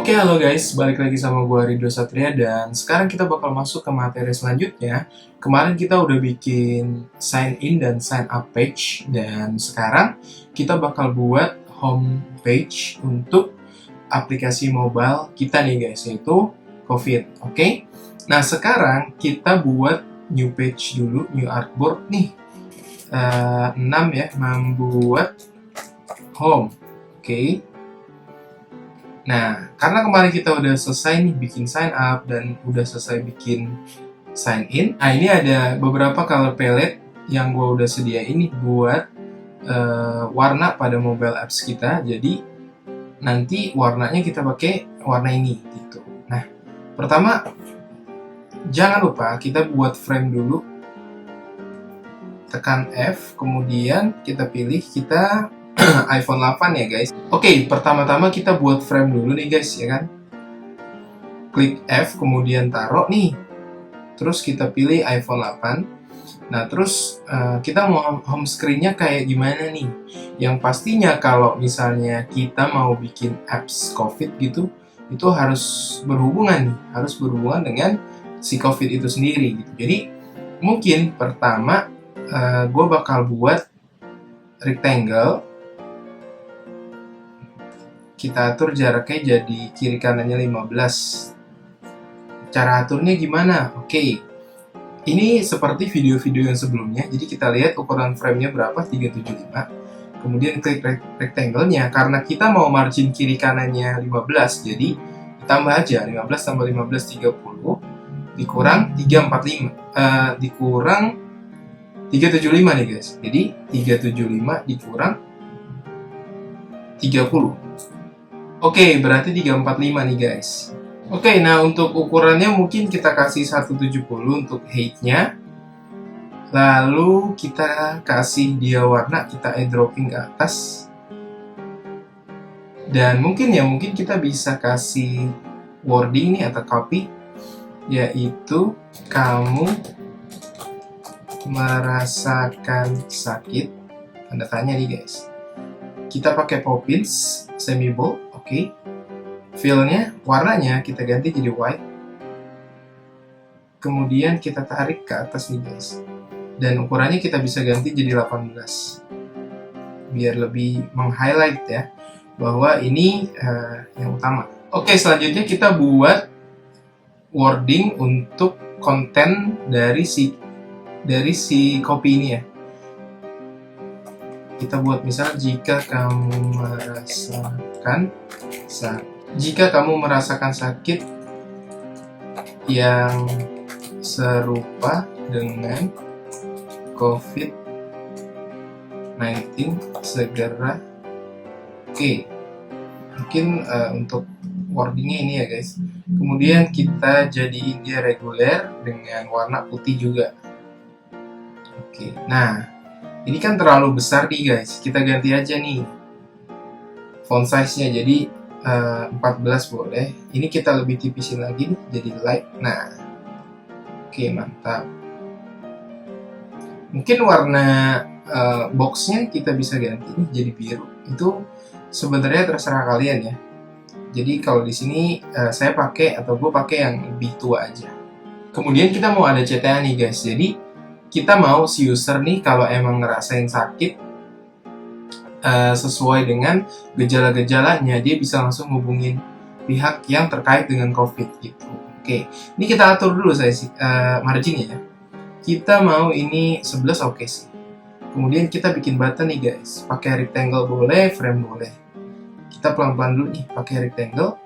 Oke, halo guys, balik lagi sama gue Ridho Satria dan sekarang kita bakal masuk ke materi selanjutnya. Kemarin kita udah bikin sign in dan sign up page dan sekarang kita bakal buat home page untuk aplikasi mobile kita nih guys, yaitu COVID, oke? Nah, sekarang kita buat new page dulu, new artboard nih. 6 ya, membuat home, oke? Nah, karena kemarin kita udah selesai nih bikin sign up dan udah selesai bikin sign in. Nah, ini ada beberapa color palette yang gue udah sediain nih buat warna pada mobile apps kita. Jadi nanti warnanya kita pakai warna ini gitu. Nah, pertama jangan lupa kita buat frame dulu. Tekan F, kemudian kita pilih kita iPhone 8 ya guys. Oke, pertama-tama kita buat frame dulu nih guys, ya kan? Klik F, kemudian taruh nih. Terus kita pilih iPhone 8. Nah, terus kita mau home screen-nya kayak gimana nih? Yang pastinya kalau misalnya kita mau bikin apps COVID gitu, itu harus berhubungan nih, harus berhubungan dengan si COVID itu sendiri gitu. Jadi, mungkin pertama gue bakal buat rectangle. Kita atur jaraknya jadi kiri kanannya 15. Cara aturnya gimana? Oke. Ini seperti video-video yang sebelumnya. Jadi kita lihat ukuran frame-nya berapa, 375. Kemudian klik rectangle-nya. Karena kita mau margin kiri kanannya 15, jadi ditambah aja 15 tambah 15 30 dikurang 345. Dikurang 375 nih guys. Jadi 375 dikurang 30. Oke, berarti 345 nih guys. Oke, nah untuk ukurannya mungkin kita kasih 170 untuk height-nya. Lalu kita kasih dia warna, kita airdropping ke atas. Dan mungkin kita bisa kasih wording nih atau copy, yaitu kamu merasakan sakit, tanda tanya nih guys. Kita pakai Poppins semi bold. Oke, fill-nya, warnanya kita ganti jadi white. Kemudian kita tarik ke atas nih guys. Dan ukurannya kita bisa ganti jadi 18. Biar lebih meng-highlight ya, bahwa ini yang utama. Oke, selanjutnya kita buat wording untuk konten dari si copy ini ya. Kita buat misal jika kamu merasakan sakit yang serupa dengan COVID-19 segera. Oke. Mungkin untuk wordingnya ini ya guys. Kemudian kita jadiin dia reguler dengan warna putih juga. Oke. Nah, ini kan terlalu besar nih guys, kita ganti aja nih font size-nya jadi 14 boleh. Ini kita lebih tipisin lagi nih, jadi light. Nah, oke, mantap. Mungkin warna box-nya kita bisa ganti nih jadi biru. Itu sebenarnya terserah kalian ya. Jadi kalau di sini saya pakai atau gue pakai yang lebih tua aja. Kemudian kita mau ada CTA nih guys, jadi kita mau si user nih kalau emang ngerasain sakit sesuai dengan gejala-gejalanya, dia bisa langsung hubungin pihak yang terkait dengan COVID gitu. Oke, ini kita atur dulu marginnya ya. Kita mau ini 11 oke sih. Kemudian kita bikin button nih guys, pakai rectangle boleh, frame boleh. Kita pelan-pelan dulu nih pakai rectangle.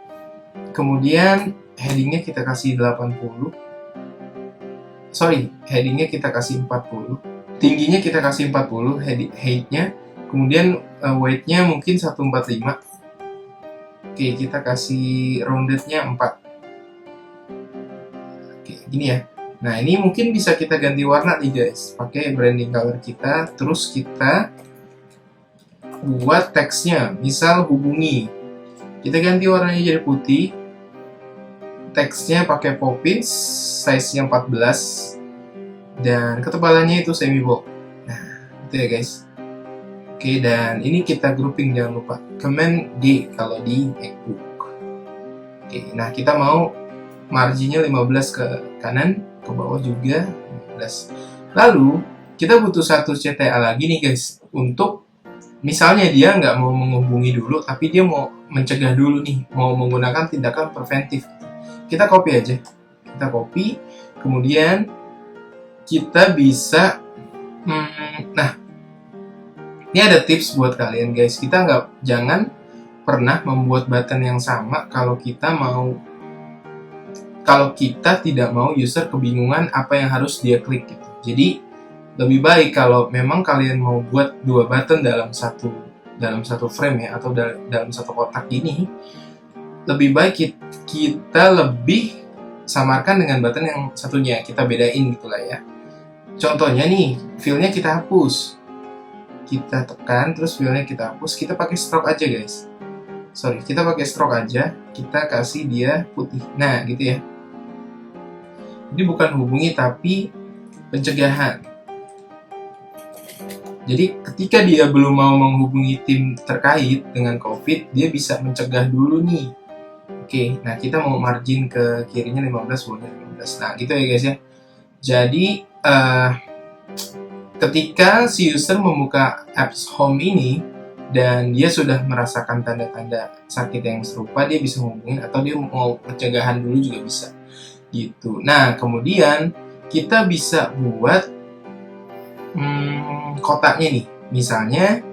Kemudian headingnya kita kasih 80. Headingnya kita kasih 40, tingginya kita kasih 40, height-nya, kemudian weight-nya mungkin 145. Oke, kita kasih rounded-nya 4. Oke, gini ya. Nah, ini mungkin bisa kita ganti warna nih guys, pakai branding color kita, terus kita buat teksnya, misal hubungi. Kita ganti warnanya jadi putih. Teksnya pakai Poppins, size-nya 14, dan ketebalannya itu semi bold. Nah, itu ya guys. Oke, dan ini kita grouping, jangan lupa. Command D kalau di MacBook. Oke, nah kita mau marginnya 15 ke kanan, ke bawah juga 15. Lalu kita butuh satu CTA lagi nih guys, untuk misalnya dia nggak mau menghubungi dulu, tapi dia mau mencegah dulu nih, mau menggunakan tindakan preventif. Kita copy aja, kita copy, kemudian kita bisa, nah ini ada tips buat kalian guys, kita jangan pernah membuat button yang sama kalau kita tidak mau user kebingungan apa yang harus dia klik gitu. Jadi lebih baik kalau memang kalian mau buat dua button dalam satu frame ya, atau dalam satu kotak ini, lebih baik kita lebih samarkan dengan button yang satunya, kita bedain gitulah ya. Contohnya nih, fill-nya kita hapus, kita tekan terus fill-nya kita hapus, kita pakai stroke aja guys. Kita pakai stroke aja, kita kasih dia putih. Nah gitu ya. Jadi bukan hubungi tapi pencegahan. Jadi ketika dia belum mau menghubungi tim terkait dengan COVID, dia bisa mencegah dulu nih. Oke, nah kita mau margin ke kirinya 15, bawahnya 15. Nah gitu ya guys ya. Jadi ketika si user membuka apps home ini dan dia sudah merasakan tanda-tanda sakit yang serupa, dia bisa hubungin, atau dia mau pencegahan dulu juga bisa gitu. Nah kemudian kita bisa buat kotaknya nih, misalnya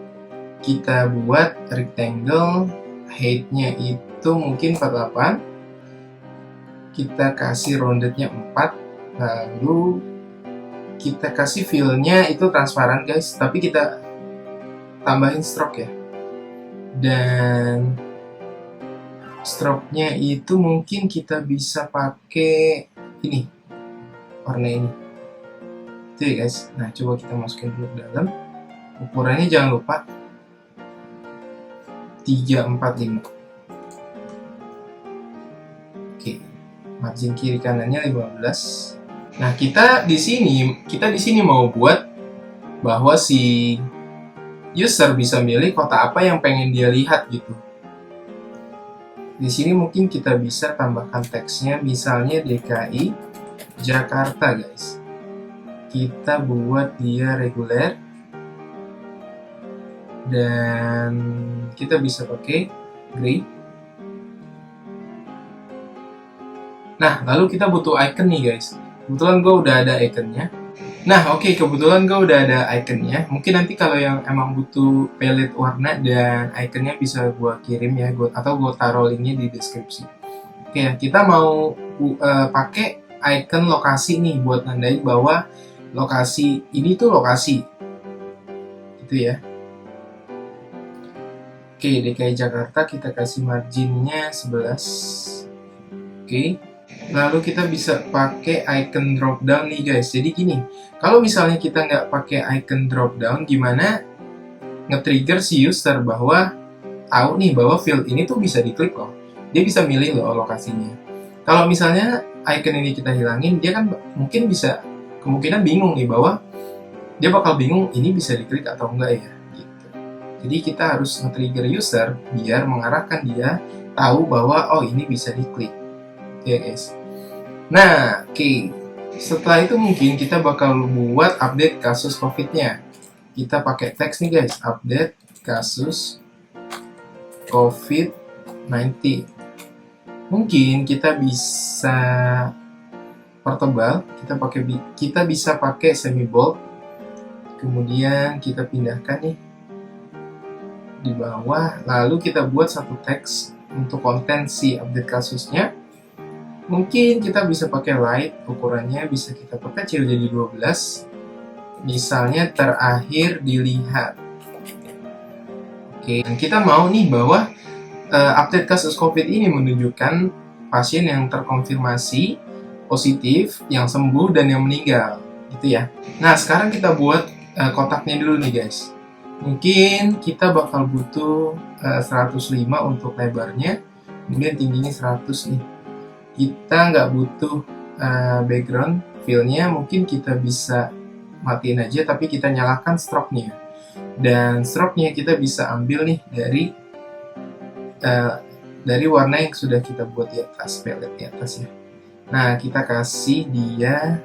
kita buat rectangle, height-nya itu mungkin 48, kita kasih rounded-nya 4, lalu kita kasih fill-nya itu transparan guys, tapi kita tambahin stroke ya, dan stroke-nya itu mungkin kita bisa pakai ini, warna ini itu ya guys. Nah coba kita masukin dulu ke dalam, ukurannya jangan lupa 345. Oke, margin kiri kanannya 15. Nah kita di sini mau buat bahwa si user bisa milih kota apa yang pengen dia lihat gitu. Di sini mungkin kita bisa tambahkan teksnya, misalnya DKI Jakarta guys. Kita buat dia reguler, dan kita bisa pakai gray. Nah lalu kita butuh icon nih guys. Kebetulan gue udah ada iconnya. Nah oke, kebetulan gue udah ada iconnya. Mungkin nanti kalau yang emang butuh palette warna dan iconnya bisa gue kirim ya, atau gue taruh linknya di deskripsi. Oke, kita mau pakai icon lokasi nih buat nandain bahwa lokasi ini tuh lokasi gitu ya. Oke, DKI Jakarta kita kasih marginnya 11. Oke, lalu kita bisa pakai icon drop down nih guys. Jadi gini, kalau misalnya kita nggak pakai icon drop down, gimana nge-trigger si user bahwa tahu nih bahwa field ini tuh bisa diklik loh, dia bisa milih loh lokasinya. Kalau misalnya icon ini kita hilangin, dia kan mungkin bisa kemungkinan bingung nih, bahwa dia bakal bingung ini bisa diklik atau enggak ya gitu. Jadi kita harus nge-trigger user biar mengarahkan dia tahu bahwa oh ini bisa diklik ya guys. Nah oke, setelah itu mungkin kita bakal buat update kasus COVID-nya. Kita pakai teks nih guys, update kasus COVID-19. Mungkin kita bisa pertebal, kita bisa pakai semi bold, kemudian kita pindahkan nih di bawah, lalu kita buat satu teks untuk konten si update kasusnya. Mungkin kita bisa pakai light, ukurannya bisa kita perkecil jadi 12, misalnya terakhir dilihat. Oke, dan kita mau nih bahwa update kasus COVID ini menunjukkan pasien yang terkonfirmasi positif, yang sembuh, dan yang meninggal gitu ya. Nah sekarang kita buat kotaknya dulu nih guys. Mungkin kita bakal butuh 105 untuk lebarnya, kemudian tingginya 100 nih. Kita nggak butuh background fill-nya, mungkin kita bisa matiin aja, tapi kita nyalakan stroke-nya. Dan stroke-nya kita bisa ambil nih dari dari warna yang sudah kita buat di atas, palette di atas ya. Nah, kita kasih dia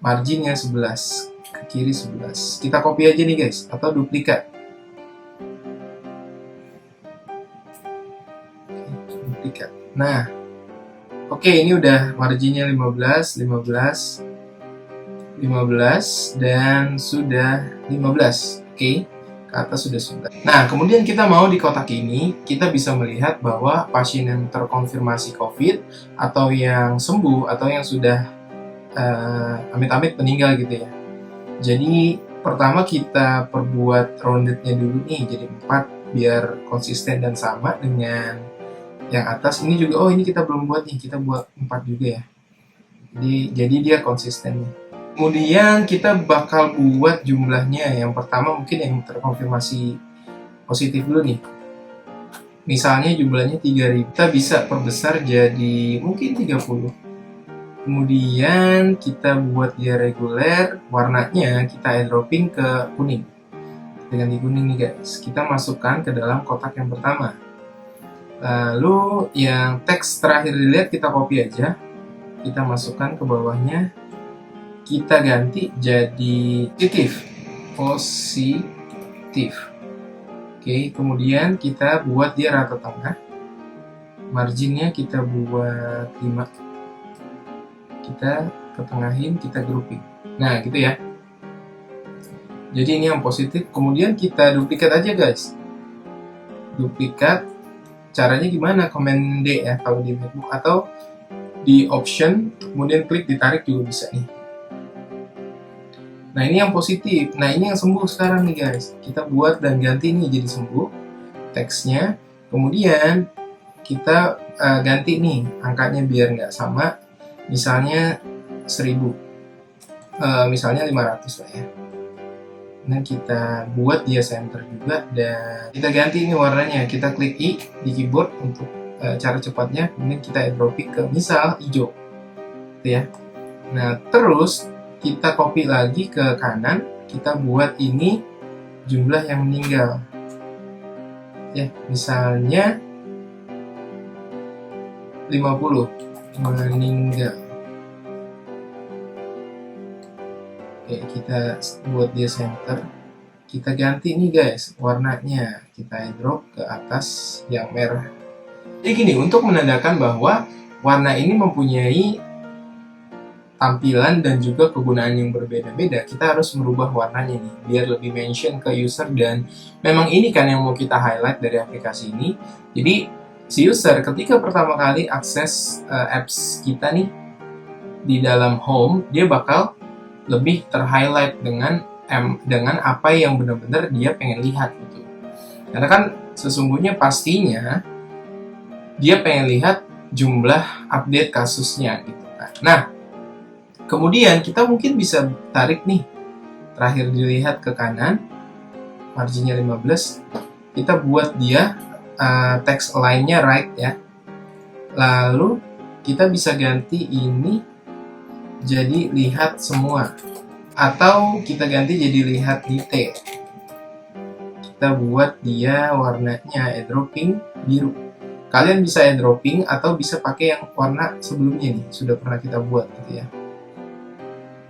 marginnya 11, ke kiri 11. Kita copy aja nih guys, atau duplikat. Duplikat. Nah, oke, ini udah marginnya 15, 15, 15, dan sudah 15. Oke, ke atas sudah. Nah, kemudian kita mau di kotak ini, kita bisa melihat bahwa pasien yang terkonfirmasi COVID, atau yang sembuh, atau yang sudah amit-amit meninggal gitu ya. Jadi, pertama kita perbuat roundednya dulu nih, jadi 4, biar konsisten dan sama dengan yang atas. Ini juga, oh ini kita belum buat nih, kita buat 4 juga ya. Jadi dia konsisten nih. Kemudian kita bakal buat jumlahnya. Yang pertama mungkin yang terkonfirmasi positif dulu nih. Misalnya jumlahnya 3000, kita bisa perbesar jadi mungkin 30. Kemudian kita buat dia reguler, warnanya kita airdropping ke kuning. Kita ganti kuning nih guys. Kita masukkan ke dalam kotak yang pertama. Lalu yang teks terakhir dilihat kita copy aja. Kita masukkan ke bawahnya. Kita ganti jadi positif. Oke, kemudian kita buat dia rata tengah. Marginnya kita buat 5. Kita ketengahin, kita grouping. Nah, gitu ya. Jadi ini yang positif. Kemudian kita duplikat aja guys. Duplikat. Caranya gimana? Command D ya kalau di MacBook, atau di option, kemudian klik ditarik juga bisa nih. Nah, ini yang positif. Nah, ini yang sembuh sekarang nih guys. Kita buat dan ganti ini jadi sembuh teksnya. Kemudian kita ganti nih angkanya biar nggak sama. Misalnya 1000, misalnya 500 lah ya. Nah, kita buat dia center juga, dan kita ganti ini warnanya. Kita klik I di keyboard untuk cara cepatnya, kemudian kita airdropping ke misal hijau gitu ya. Nah, terus kita copy lagi ke kanan, kita buat ini jumlah yang meninggal ya, misalnya 50 meninggal. Oke, kita buat dia center. Kita ganti nih guys warnanya, kita airdrop ke atas yang merah. Jadi gini, untuk menandakan bahwa warna ini mempunyai tampilan dan juga kegunaan yang berbeda-beda, kita harus merubah warnanya nih biar lebih mention ke user, dan memang ini kan yang mau kita highlight dari aplikasi ini. Jadi si user ketika pertama kali akses apps kita nih di dalam home, dia bakal lebih terhighlight dengan apa yang benar-benar dia pengen lihat gitu. Karena kan sesungguhnya pastinya dia pengen lihat jumlah update kasusnya gitu kan. Nah, kemudian kita mungkin bisa tarik nih, terakhir dilihat ke kanan, marginnya 15, kita buat dia text align-nya right ya. Lalu kita bisa ganti ini jadi lihat semua, atau kita ganti jadi lihat detail. Kita buat dia warnanya airdropping biru. Kalian bisa airdropping atau bisa pakai yang warna sebelumnya nih, sudah pernah kita buat gitu ya.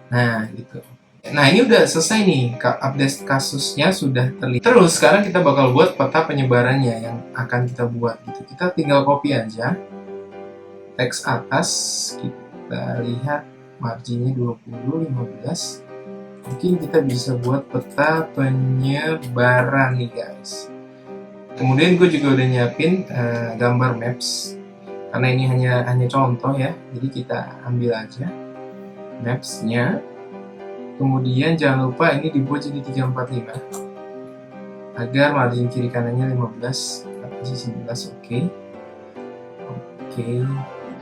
Nah, gitu. Nah, ini udah selesai nih, update kasusnya sudah terlihat. Terus sekarang kita bakal buat peta penyebarannya yang akan kita buat gitu. Kita tinggal copy aja teks atas, kita lihat marginnya 20, 15. Mungkin kita bisa buat peta penyebaran nih guys. Kemudian gue juga udah nyiapin gambar maps, karena ini hanya contoh ya, jadi kita ambil aja maps-nya. Kemudian jangan lupa ini dibuat jadi 345 agar margin kiri kanannya 15, kasih 11, oke.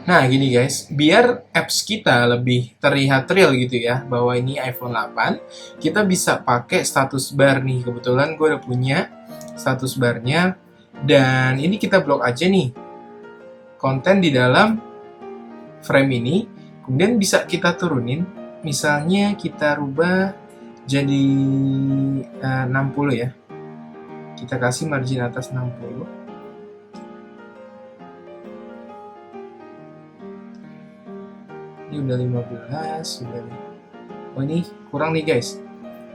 Nah gini guys, biar apps kita lebih terlihat real gitu ya, bahwa ini iPhone 8, kita bisa pakai status bar nih. Kebetulan gue udah punya status barnya, dan ini kita blok aja nih konten di dalam frame ini. Kemudian bisa kita turunin. Misalnya kita rubah jadi 60 ya. Kita kasih margin atas 60. Ini udah 15, udah nih. Oh ini kurang nih guys.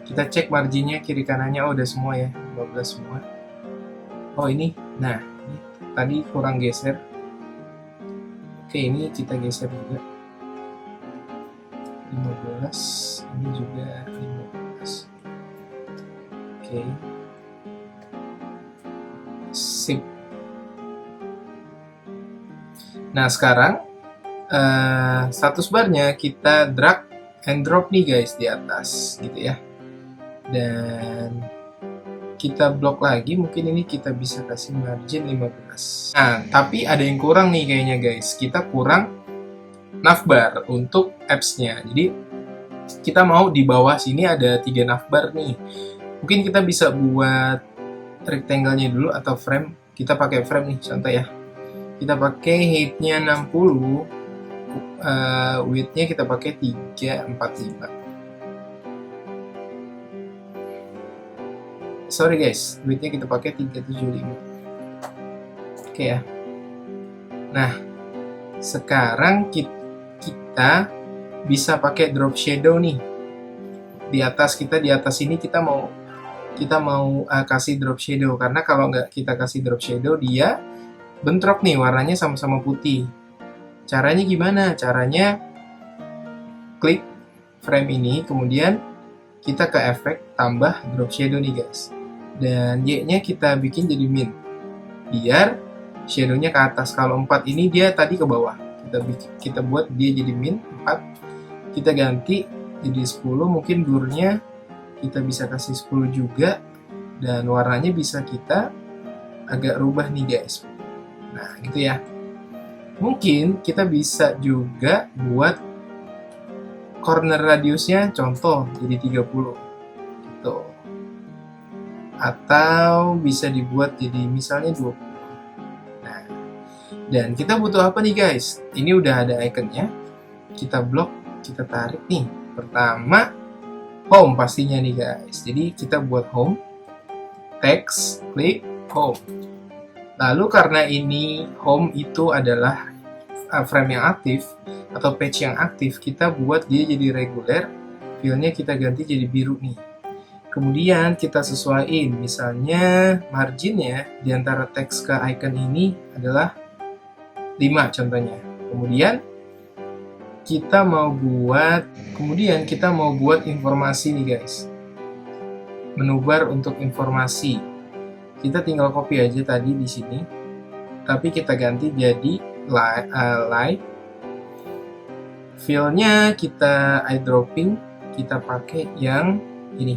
Kita cek marginnya kiri kanannya, oh udah semua ya, 15 semua. Oh ini, nah ini tadi kurang geser. Oke, ini kita geser juga. 15, ini juga 15. Oke. Sip. Nah, sekarang status barnya kita drag and drop nih guys di atas gitu ya. Dan kita blok lagi, mungkin ini kita bisa kasih margin 15. Nah, tapi ada yang kurang nih kayaknya guys. Kita kurang navbar untuk apps-nya. Jadi kita mau di bawah sini ada 3 navbar nih. Mungkin kita bisa buat rectangle-nya dulu atau frame. Kita pakai frame nih, contoh ya. Kita pakai height-nya 60, width-nya kita pakai 345. Sorry guys, width-nya kita pakai 375. Oke ya. Nah, sekarang kita bisa pakai drop shadow nih. Di atas ini kita mau kasih drop shadow, karena kalau nggak kita kasih drop shadow dia bentrok nih, warnanya sama-sama putih. Caranya gimana? Caranya klik frame ini, kemudian kita ke efek, tambah drop shadow nih guys. Dan Y-nya kita bikin jadi min, biar shadow-nya ke atas. Kalau 4 ini dia tadi ke bawah. Kita buat dia jadi min 4. Kita ganti jadi 10, mungkin blur-nya kita bisa kasih 10 juga. Dan warnanya bisa kita agak rubah nih guys. Nah, gitu ya. Mungkin kita bisa juga buat corner radiusnya contoh jadi 30 gitu. Atau bisa dibuat jadi misalnya 20. Nah, dan kita butuh apa nih guys? Ini udah ada ikonnya. Kita blok, kita tarik nih. Pertama, home pastinya nih guys. Jadi kita buat home, text, klik home. Lalu karena ini home itu adalah frame yang aktif atau page yang aktif, kita buat dia jadi reguler, fill-nya kita ganti jadi biru nih. Kemudian kita sesuaiin, misalnya marginnya di antara teks ke icon ini adalah 5 contohnya. Kemudian kita mau buat informasi nih guys. Menu bar untuk informasi. Kita tinggal copy aja tadi di sini, tapi kita ganti jadi light. Fill-nya kita eyedropping, kita pakai yang ini.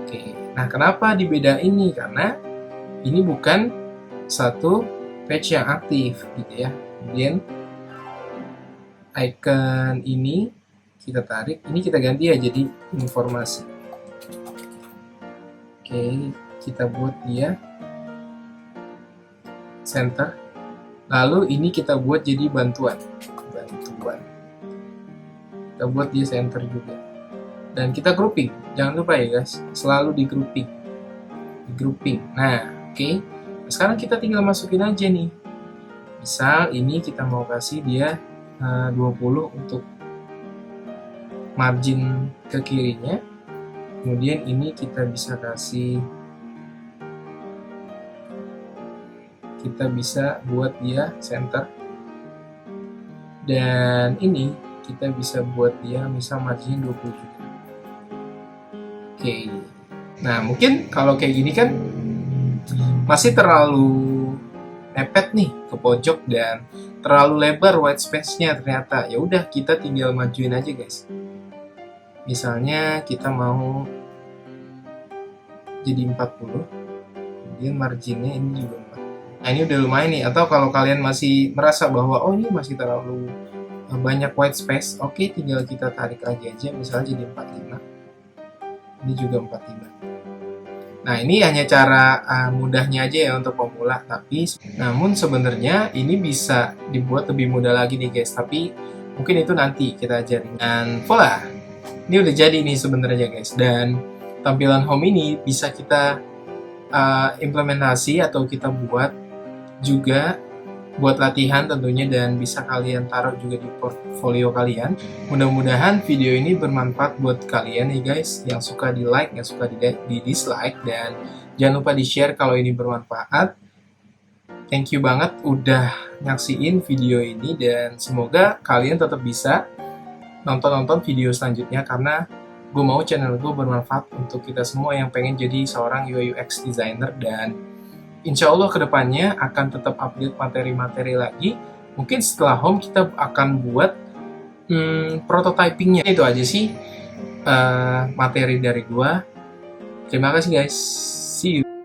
Oke, nah kenapa dibedain nih? Karena ini bukan satu page yang aktif gitu ya. Kemudian icon ini kita tarik, ini kita ganti ya jadi informasi. Oke, kita buat dia center, lalu ini kita buat jadi bantuan, kita buat dia center juga, dan kita grouping. Jangan lupa ya guys, selalu di grouping. Nah, oke. Sekarang kita tinggal masukin aja nih. Misal ini kita mau kasih dia 20 untuk margin ke kirinya. Kemudian ini kita bisa kasih, kita bisa buat dia center, dan ini kita bisa buat dia misal margin 20 juga. Oke. Nah, mungkin kalau kayak gini kan masih terlalu mepet nih ke pojok dan terlalu lebar white space-nya ternyata. Ya udah, kita tinggal majuin aja guys. Misalnya kita mau jadi 40, kemudian marginnya ini juga 40. Nah, ini udah lumayan nih. Atau kalau kalian masih merasa bahwa oh ini masih terlalu banyak white space, oke, tinggal kita tarik lagi aja, misalnya jadi 45. Ini juga 45. Nah, ini hanya cara mudahnya aja ya untuk pemula, tapi namun sebenarnya ini bisa dibuat lebih mudah lagi nih guys, tapi mungkin itu nanti kita ajarin. Dan voila, ini udah jadi nih sebenarnya guys. Dan tampilan home ini bisa kita implementasi atau kita buat juga buat latihan tentunya, dan bisa kalian taruh juga di portfolio kalian. Mudah-mudahan video ini bermanfaat buat kalian nih guys, yang suka di like, yang suka di dislike, dan jangan lupa di share kalau ini bermanfaat. Thank you banget udah nyaksiin video ini, dan semoga kalian tetap bisa nonton video selanjutnya, karena gue mau channel gue bermanfaat untuk kita semua yang pengen jadi seorang UI UX designer. Dan insya Allah kedepannya akan tetap update materi-materi lagi. Mungkin setelah home kita akan buat prototypingnya. Itu aja sih materi dari gua. Terima kasih guys. See you.